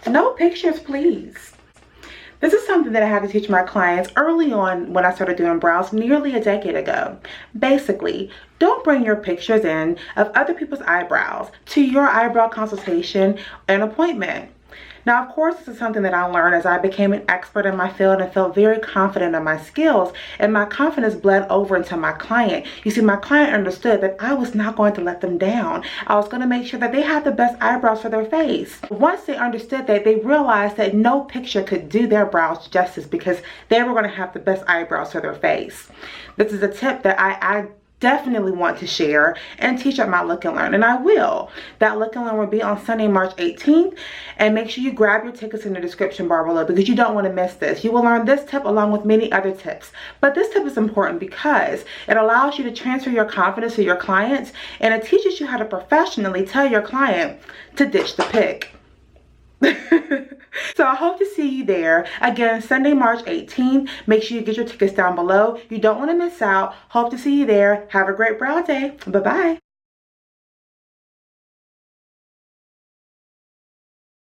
No pictures, please. This is something that I had to teach my clients early on when I started doing brows nearly a decade ago. Basically, don't bring your pictures in of other people's eyebrows to your eyebrow consultation and appointment. Now, of course, this is something that I learned as I became an expert in my field and felt very confident in my skills, and my confidence bled over into my client. You see, my client understood that I was not going to let them down. I was going to make sure that they had the best eyebrows for their face. Once they understood that, they realized that no picture could do their brows justice because they were going to have the best eyebrows for their face. This is a tip that I definitely want to share and teach at my Look and Learn, and I will. That Look and Learn will be on Sunday, March 18th, and make sure you grab your tickets in the description bar below because you don't want to miss this. You will learn this tip along with many other tips, but this tip is important because it allows you to transfer your confidence to your clients, and it teaches you how to professionally tell your client to ditch the pic. So I hope to see you there. Again, Sunday, March 18th. Make sure you get your tickets down below. You don't want to miss out. Hope to see you there. Have a great brow day. Bye-bye.